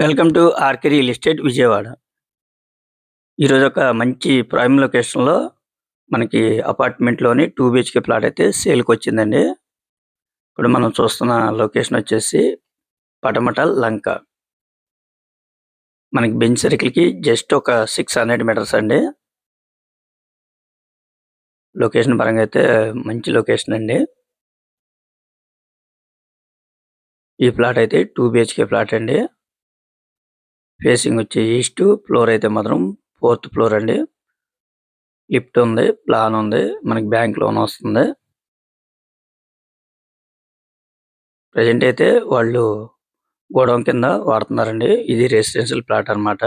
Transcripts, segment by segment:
Welcome to R K real estate Vijayawada. ఈరోజు ఒక మంచి ప్రైమ్ లొకేషన్‌లో మనకి అపార్ట్మెంట్‌లోని 2 బీహెచ్‌కే ప్లాట్ అయితే సేల్‌కి వచ్చిందండి. ఇప్పుడు మనం చూస్తున్న లొకేషన్ వచ్చేసి పటమట లంక. మనకి బెంజ్ సర్కిల్‌కి జస్ట్ ఒక 600 మీటర్స్ అండి. లొకేషన్ పరంగా అయితే మంచి లొకేషన్ అండి. ఈ ప్లాట్ అయితే 2 బీహెచ్‌కే ప్లాట్ అండి. ఫేసింగ్ వచ్చి ఈస్ట్, ఫ్లోర్ అయితే మాత్రం 4థ్ ఫ్లోర్ అండి. లిఫ్ట్ ఉంది, ప్లాన్ ఉంది, మనకి బ్యాంక్ లోన్ వస్తుంది. ప్రెజెంట్ అయితే వాళ్ళు గోడౌన్ కింద వాడుతున్నారండి. ఇది రెసిడెన్షియల్ ప్లాట్ అన్నమాట.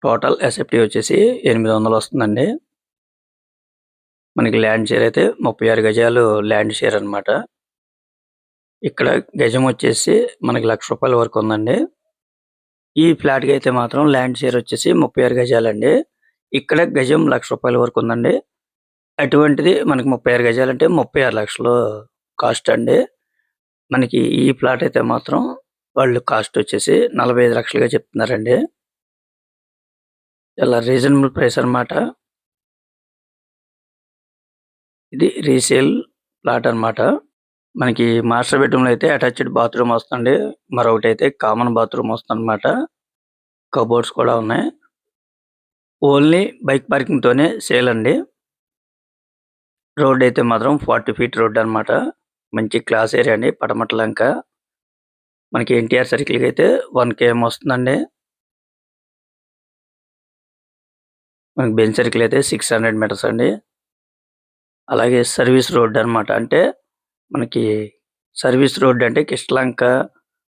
టోటల్ ఎస్ఎఫ్టీ వచ్చేసి 800 వస్తుందండి. మనకి ల్యాండ్ షేర్ అయితే 36 గజాలు ల్యాండ్ షేర్ అన్నమాట. ఇక్కడ గజం వచ్చేసి మనకి ₹1,00,000 వరకు ఉందండి. ఈ ఫ్లాట్ కి అయితే మాత్రం ల్యాండ్ షేర్ వచ్చేసి 36 గజాలండి. ఇక్కడ గజం ₹1,00,000 వరకు ఉందండి. అటువంటిది మనకి 36 గజాలంటే 36 లక్షలు కాస్ట్ అండి. మనకి ఈ ప్లాట్ అయితే మాత్రం వాళ్ళు కాస్ట్ వచ్చేసి 45 లక్షలుగా చెప్తున్నారండి. చాలా రీజనబుల్ ప్రైస్ అన్నమాట. ఇది రీసేల్ ప్లాట్ అన్నమాట. మనకి మాస్టర్ బెడ్రూమ్ లో అయితే అటాచ్డ్ బాత్రూమ్ వస్తుంది. మరొకటి అయితే కామన్ బాత్రూమ్ వస్తుందన్నమాట. కబోర్డ్స్ కూడా ఉన్నాయి. ఓన్లీ బైక్ పార్కింగ్ తోనే సేల్ అండి. రోడ్ అయితే మాత్రం 40 ఫీట్ రోడ్ అన్నమాట. మంచి క్లాస్ ఏరియా అండి పటమట లంక. మనకి ఎన్టీఆర్ సర్కిల్ కి అయితే 1 km వస్తుందండి. మనకి బెంజ్ సర్కిల్ అయితే 600 మీటర్స్ అండి. అలాగే సర్వీస్ రోడ్ అన్నమాట. అంటే మనకి సర్వీస్ రోడ్ అంటే కిష్లంక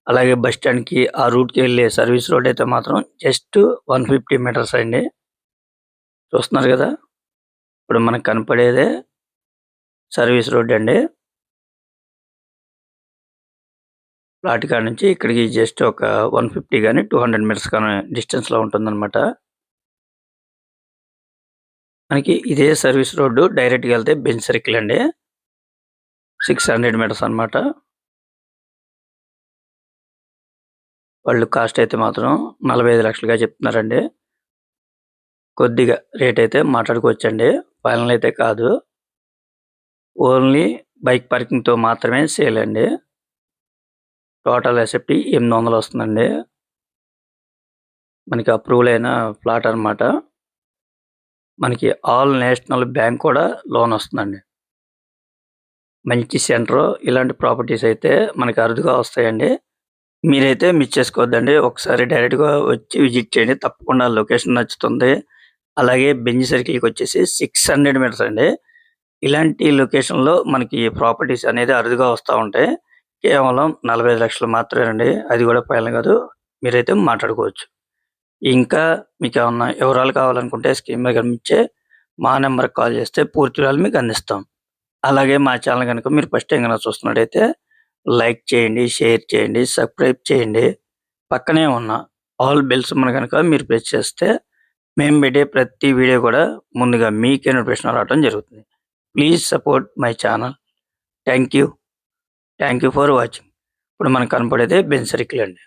అలాగే బస్ స్టాండ్ కి ఆ రూట్ కి వెళ్ళే సర్వీస్ రోడ్ అయితే మాత్రం జస్ట్ 150 మీటర్స్ అండి. చూస్తున్నారు కదా, ఇప్పుడు మనకు కనపడేదే సర్వీస్ రోడ్ అండి. ప్లాట్ కాడ నుంచి ఇక్కడికి జస్ట్ ఒక 150 గానీ 200 మీటర్స్ కానీ డిస్టెన్స్ లో ఉంటుందన్నమాట. మనకి ఇదే సర్వీస్ రోడ్డు డైరెక్ట్ గా వెళ్తే బెంజ్ సర్కిల్ అండి. 600 మీటర్స్ అన్నమాట. వాళ్ళు కాస్ట్ అయితే మాత్రం 45 లక్షలుగా చెప్తున్నారండి. కొద్దిగా రేట్ అయితే మాట్లాడుకోవచ్చండి. ఫైనల్ అయితే కాదు. ఓన్లీ బైక్ పార్కింగ్ తో మాత్రమే సేల్ అండి. టోటల్ ఎస్ఎఫ్టీ 800 వస్తుందండి. మనకి అప్రూవల్ అయిన ప్లాట్ అన్నమాట. మనకి ఆల్ నేషనల్ బ్యాంక్ కూడా లోన్ వస్తుందండి. మంచి సెంటర్ ఇలాంటి ప్రాపర్టీస్ అయితే మనకి అరుదుగా వస్తాయండి. మీరైతే మిస్ చేసుకోవద్దండి. ఒకసారి డైరెక్ట్ గా వచ్చి విజిట్ చేయండి. తప్పకుండా లొకేషన్ నచ్చుతుంది. అలాగే బెంజ్ సర్కిల్ కి వచ్చేసి 600 మీటర్స్ అండి. ఇలాంటి లొకేషన్ లో మనకి ప్రాపర్టీస్ అనేది అరుదుగా వస్తూ ఉంటాయి. కేవలం 45 లక్షలు మాత్రమేనండి. అది కూడా ఫైనల్ కాదు. మీరైతే మాట్లాడుకోవచ్చు. ఇంకా మీకు ఏమన్నా వివరాలు కావాలనుకుంటే స్క్రీన్ మీద కనిపించే మా నెంబర్కి కాల్ చేస్తే పూర్తి వివరాలు మీకు అందిస్తాం. అలాగే మా ఛానల్ కనుక మీరు ఫస్ట్ టైం కనుక చూస్తున్నట్టయితే లైక్ చేయండి, షేర్ చేయండి, సబ్స్క్రైబ్ చేయండి. పక్కనే ఉన్న ఆల్ బెల్స్ మన కనుక మీరు ప్రెస్ చేస్తే మేము పెట్టే ప్రతి వీడియో కూడా ముందుగా మీకే నోటిఫికేషన్ రావడం జరుగుతుంది. Please support my channel. Thank you for watching. ఇప్పుడు మనకు కనపడేదే బెంజ్ సర్కిల్ అండి.